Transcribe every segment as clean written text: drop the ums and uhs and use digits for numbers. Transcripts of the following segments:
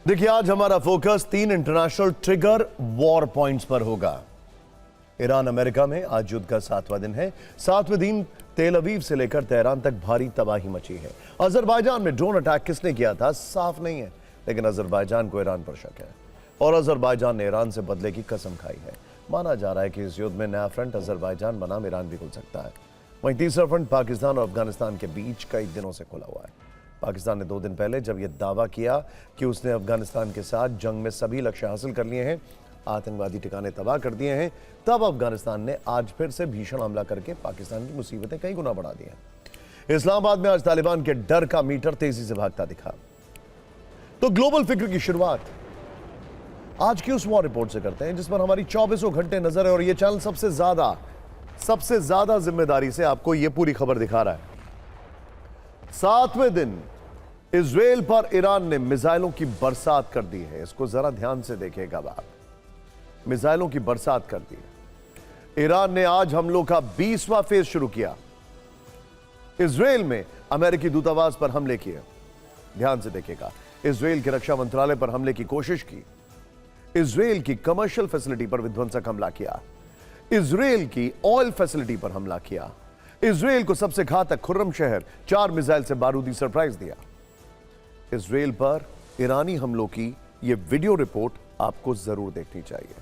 देखिए, आज हमारा focus 3 international trigger war points पर होगा। ईरान अमेरिका में आज युद्ध का 7वां दिन है। 7वें दिन तेल अवीव से लेकर तेहरान तक भारी तबाही मची है। अजरबैजान में ड्रोन अटैक किसने किया था साफ नहीं है, लेकिन अजरबैजान को ईरान पर शक है और अजरबैजान ने ईरान से बदले की कसम खाई है। माना जा रहा है कि इस युद्ध में नया फ्रंट अजरबैजान बनाम ईरान भी खुल सकता है। वहीं तीसरा फ्रंट पाकिस्तान और अफगानिस्तान के बीच कई दिनों से खुला हुआ है। पाकिस्तान ने 2 दिन पहले जब यह दावा किया कि उसने अफगानिस्तान के साथ जंग में सभी लक्ष्य हासिल कर लिए हैं, आतंकवादी ठिकाने तबाह कर दिए हैं, तब अफगानिस्तान ने आज फिर से भीषण हमला करके पाकिस्तान की मुसीबतें कई गुना बढ़ा दी हैं। इस्लामाबाद में आज तालिबान के डर का मीटर तेजी से भागता दिखा। तो ग्लोबल फिक्र की शुरुआत आज की उस वॉर रिपोर्ट से करते हैं जिस पर हमारी 24 घंटे नजर है और यह चैनल सबसे ज्यादा जिम्मेदारी से आपको यह पूरी खबर दिखा रहा है। 7वें दिन इजराइल पर ईरान ने मिसाइलों की बरसात कर दी है। इसको जरा ध्यान से देखिएगा आप, मिसाइलों की बरसात कर दी है। ईरान ने आज हमलों का 20वां फेज शुरू किया। इजराइल में अमेरिकी दूतावास पर हमले किए। ध्यान से देखिएगा, इजराइल के रक्षा मंत्रालय पर हमले की कोशिश की। इजराइल की कमर्शियल फैसिलिटी पर विध्वंसक हमला किया। इजराइल की ऑयल फैसिलिटी पर हमला किया। इजराइल को सबसे घातक खुर्रम शहर 4 मिसाइल से बारूदी सरप्राइज दिया। इजराइल पर ईरानी हमलों की यह वीडियो रिपोर्ट आपको जरूर देखनी चाहिए।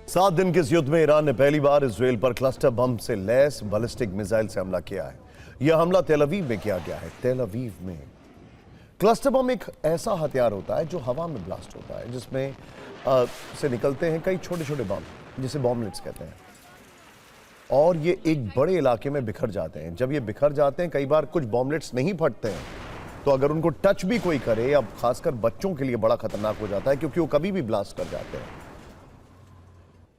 7 दिन के इस युद्ध में ईरान ने पहली बार इजराइल पर क्लस्टर बम से लैस बैलिस्टिक मिसाइल से हमला किया है। यह हमला तेल अवीव में किया गया है। तेल अवीव में क्लस्टर बम एक ऐसा हथियार होता है जो हवा में ब्लास्ट होता है, जिसमें से निकलते हैं कई छोटे छोटे बम, जिसे बॉम्बलेट्स कहते हैं, और ये एक बड़े इलाके में बिखर जाते हैं। जब ये बिखर जाते हैं, कई बार कुछ बॉम्बलेट्स नहीं फटते हैं, तो अगर उनको टच भी कोई करे, अब खासकर बच्चों के लिए बड़ा खतरनाक हो जाता है क्योंकि वो कभी भी ब्लास्ट कर जाते हैं।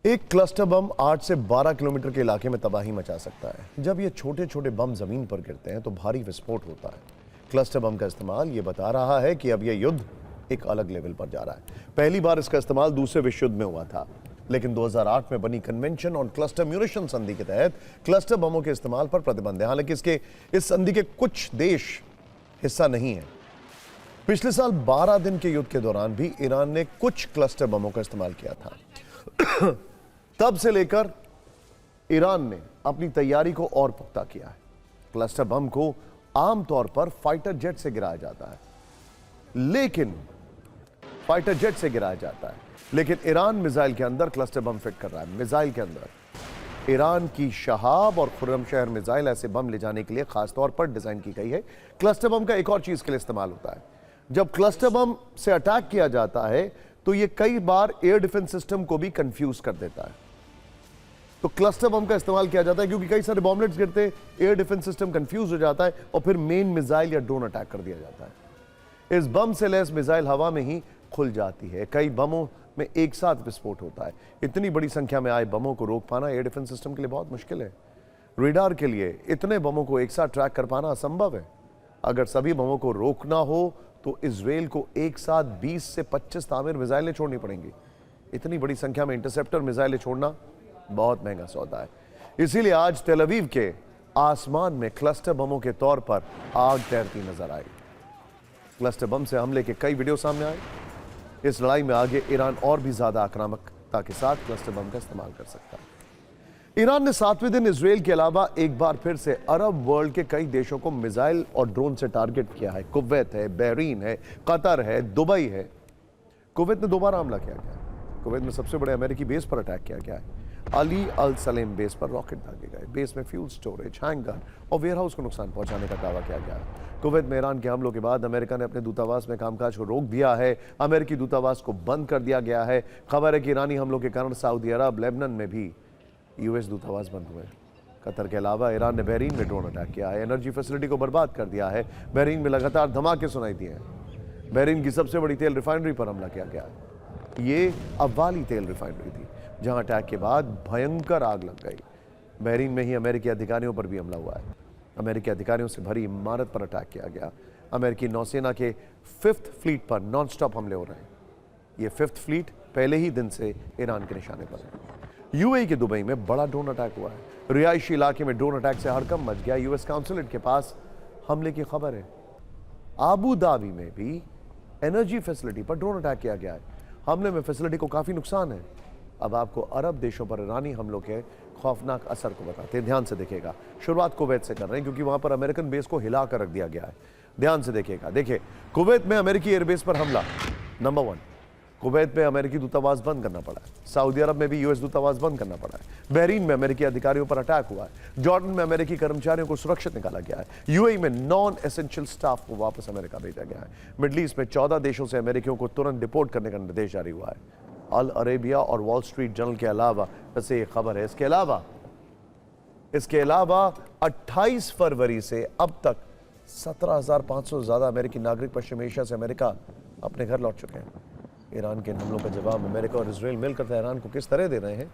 एक क्लस्टर बम 8 से 12 किलोमीटर के इलाके में तबाही मचा सकता है। जब ये छोटे छोटे बम जमीन पर गिरते हैं तो भारी विस्फोट होता है। क्लस्टर बम का इस्तेमाल ये बता रहा है कि अब यह युद्ध एक अलग लेवल पर जा रहा है। पहली बार इसका इस्तेमाल दूसरे विश्व युद्ध में हुआ था, लेकिन 2008 में बनी कन्वेंशन ऑन क्लस्टर म्यूनिशन संधि के तहत क्लस्टर बमों के इस्तेमाल पर प्रतिबंध है। हालांकि इस संधि के कुछ देश हिस्सा नहीं है। पिछले साल 12 दिन के युद्ध के दौरान भी ईरान ने कुछ क्लस्टर बमों का इस्तेमाल किया था। तब से लेकर ईरान ने अपनी तैयारी को और पुख्ता किया है। क्लस्टर बम को आमतौर पर फाइटर जेट से गिराया जाता है, लेकिन ईरान मिसाइल के अंदर क्लस्टर बम फिट कर रहा है। मिसाइल के अंदर ईरान की शहाब और खुर्रम शहर मिसाइल ऐसे बम ले जाने के लिए खासतौर पर डिजाइन की गई है। क्लस्टर बम का एक और चीज के लिए इस्तेमाल होता है। जब क्लस्टर बम से अटैक किया जाता है तो यह कई बार एयर डिफेंस सिस्टम को भी कंफ्यूज कर देता है। तो क्लस्टर बम का इस्तेमाल किया जाता है क्योंकि कई सारे बॉम्बलेट्स गिरते, एयर डिफेंस सिस्टम कंफ्यूज हो जाता है और फिर मेन मिसाइल या ड्रोन अटैक कर दिया जाता है। इस बम से लैस मिसाइल हवा में ही खुल जाती है। कई बमों में एक साथ विस्फोट होता है। इतनी बड़ी संख्या में आए बमों को रोक पाना एयर डिफेंस सिस्टम के लिए बहुत मुश्किल है। रेडार के लिए इतने बमों को एक साथ ट्रैक कर पाना असंभव है। अगर सभी बमों को रोकना हो तो इजराइल को एक साथ 20 से 25 तामीर मिसाइलें छोड़नी पड़ेंगी। इतनी बड़ी संख्या में इंटरसेप्टर मिसाइलें छोड़ना बहुत महंगा सौदा है। इसीलिए आज तेल अवीव के आसमान में क्लस्टर बमों के तौर पर आग तैरती नजर आई। क्लस्टर बम से हमले के कई वीडियो सामने आए। इस लड़ाई में आगे ईरान और भी ज्यादा आक्रामकता के साथ क्लस्टर बम का इस्तेमाल कर सकता है। ईरान ने 7वें दिन इजराइल के अलावा एक बार फिर से अरब वर्ल्ड के कई देशों को मिसाइल और ड्रोन से टारगेट किया है। कुवैत है, बहरीन है, कतर है, दुबई है। कुवैत ने दोबारा हमला किया गया। कुवैत में सबसे बड़े अमेरिकी बेस पर अटैक किया गया है। अली अल सलेम बेस पर रॉकेट दागे गए। बेस में फ्यूल स्टोरेज, हैंगर और वेयरहाउस को नुकसान पहुंचाने का दावा किया गया। कुवैत में ईरान के हमलों के बाद अमेरिका ने अपने दूतावास में कामकाज को रोक दिया है। अमेरिकी दूतावास को बंद कर दिया गया है। खबर है कि ईरानी हमलों के कारण सऊदी अरब, लेबनान में भी यूएस दूतावास बंद हुए। कतर के अलावा ईरान ने बहरीन में ड्रोन अटैक किया है। एनर्जी फैसिलिटी को बर्बाद कर दिया है। बहरीन में लगातार धमाके सुनाई दिए हैं। बहरीन की सबसे बड़ी तेल रिफाइनरी पर हमला किया गया है। ये अव्वाली तेल रिफाइनरी थी जहां अटैक के बाद भयंकर आग लग गई। बहरीन में ही अमेरिकी अधिकारियों पर भी हमला हुआ है। अमेरिकी अधिकारियों से भरी इमारत पर अटैक किया गया। अमेरिकी नौसेना के 5th फ्लीट पर नॉनस्टॉप हमले हो रहे हैं। ये 5th फ्लीट पहले ही दिन से ईरान के निशाने पर है। यूएई के दुबई में बड़ा ड्रोन अटैक हुआ है। रिहायशी इलाके में ड्रोन अटैक से हड़कंप मच गया। यूएस काउंसुलेट के पास हमले की खबर है। आबू धाबी में भी एनर्जी फैसिलिटी पर ड्रोन अटैक किया गया है। हमले में फैसिलिटी को काफी नुकसान है। अब आपको अरब देशों पर ईरानी हमलों के खौफनाक असर को बताते हैं। ध्यान से देखिएगा। शुरुआत कुवैत से कर रहे हैं क्योंकि वहां पर अमेरिकन बेस को हिला कर रख दिया गया है। ध्यान से देखिएगा। देखिए, कुवैत में अमेरिकी एयरबेस पर हमला। नंबर 1, कुवैत में अमेरिकी दूतावास बंद करना पड़ा है। सऊदी अरब में भी यूएस दूतावास बंद करना पड़ा है। बहरीन में अमेरिकी अधिकारियों पर अटैक हुआ है। जॉर्डन में अमेरिकी कर्मचारियों को सुरक्षित निकाला गया है। यूएई में नॉन एसेंशियल स्टाफ को वापस अमेरिका भेजा गया है। मिडल ईस्ट में 14 देशों से अमेरिकियों को तुरंत डिपोर्ट करने का निर्देश जारी हुआ है। अल अरेबिया और वॉल स्ट्रीट जर्नल के अलावा, वैसे ये खबर है, इसके अलावा 28 फरवरी से अब तक 17,500 से ज्यादा अमेरिकी नागरिक पश्चिम एशिया से अमेरिका अपने घर लौट चुके हैं। ईरान के हमलों का जवाब अमेरिका और इजराइल मिलकर तेहरान को किस तरह दे रहे हैं,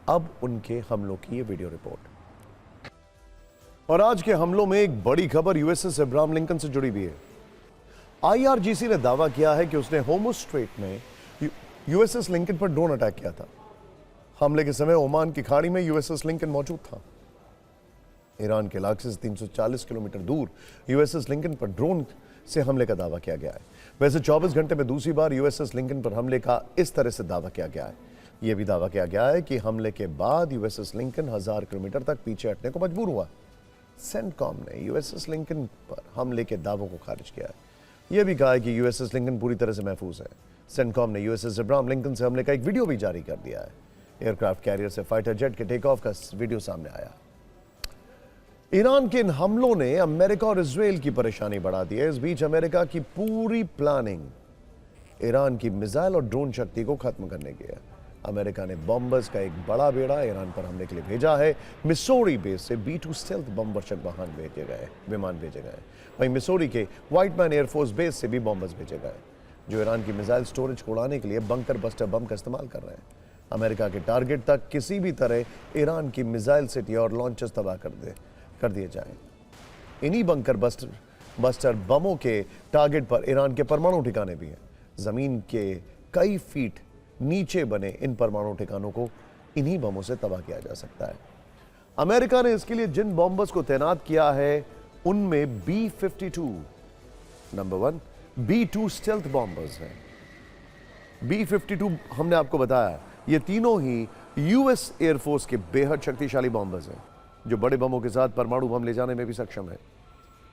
अब उनके हमलों की ये वीडियो रिपोर्ट। और आज के हमलों में एक बड़ी खबर यूएसएस अब्राहम लिंकन से जुड़ी हुई है। आईआरजीसी ने दावा किया है कि उसने होर्मुज़ स्ट्रेट में यूएसएस लिंकन पर ड्रोन अटैक किया था। हमले के समय ओमान की खाड़ी में यूएसएस लिंकन मौजूद था। ईरान के इलाके से 340 किलोमीटर दूर यूएसएस लिंकन पर ड्रोन से हमले का दावा किया गया है। वैसे 24 घंटे में दूसरी बार यूएसएस लिंकन पर हमले का इस तरह से दावा किया गया है। यह भी दावा किया गया है कि हमले के बाद यूएसएस लिंकन 1000 किलोमीटर तक पीछे हटने को मजबूर हुआ। सेंटकॉम ने यूएसएस लिंकन पर हमले के दावों को खारिज किया है। यह भी कहा है कि यूएसएस लिंकन पूरी तरह से महफूज है। सेंटकॉम ने यूएसएस अब्राहम लिंकन से हमले का एक वीडियो भी जारी कर दिया है। एयरक्राफ्ट कैरियर से फाइटर जेट के टेक ऑफ का वीडियो सामने आया। ईरान के इन हमलों ने अमेरिका और इजराइल की परेशानी बढ़ा दी है। इस बीच अमेरिका की पूरी प्लानिंग ईरान की मिसाइल और ड्रोन शक्ति को खत्म करने की है। अमेरिका ने बॉम्बर्स का एक बड़ा बेड़ा ईरान पर हमले के लिए भेजा है। मिसौरी बेस से B-2 स्टेल्थ बमवर्षक विमान भेजे गए। वहीं मिसौरी के व्हाइटमैन एयरफोर्स बेस से भी बॉम्बर्स भेजे गए जो ईरान की मिसाइल स्टोरेज को उड़ाने के लिए बंकर बस्टर बम का इस्तेमाल कर रहे हैं। अमेरिका के टारगेट तक किसी भी तरह ईरान की मिसाइल सिटी और लॉन्चर्स तबाह कर दिए जाएं। इन्हीं बंकर बस्टर बमों के टारगेट पर ईरान के परमाणु ठिकाने भी हैं। जमीन के कई फीट नीचे बने इन परमाणु ठिकानों को इन्हीं बमों से तबाह किया जा सकता है। अमेरिका ने इसके लिए जिन बॉम्बर्स को तैनात किया है उनमें B-52 number 1 B-2 stealth bombers हैं। B-52 हमने आपको बताया ये तीनों ही यूएस एयरफोर्स के बेहद शक्तिशाली बॉम्बर्स हैं जो बड़े बमों के साथ परमाणु बम ले जाने में भी सक्षम है।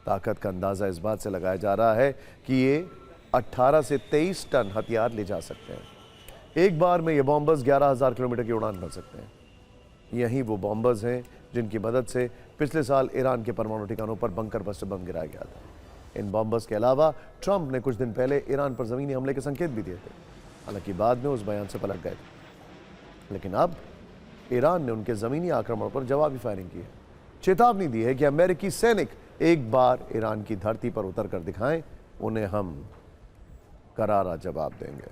ताकत का अंदाजा इस बात से लगाया जा रहा है कि ये 18 से 23 टन हथियार ले जा सकते हैं। एक बार में ये बॉम्बर्स 11,000 किलोमीटर की उड़ान भर सकते हैं। यही वो बॉम्बर्स हैं जिनकी मदद से पिछले साल ईरान के परमाणु ठिकानों पर बंकर बस्टर बम गिराया गया था। इन बॉम्बर्स के अलावा ट्रंप ने कुछ दिन पहले ईरान पर जमीनी हमले के संकेत भी दिए थे। हालांकि बाद में उस बयान से पलट गए थे। लेकिन अब ईरान ने उनके जमीनी आक्रमण पर जवाबी फायरिंग की है। चेतावनी दी है कि अमेरिकी सैनिक एक बार ईरान की धरती पर उतर कर दिखाएं, उन्हें हम करारा जवाब देंगे।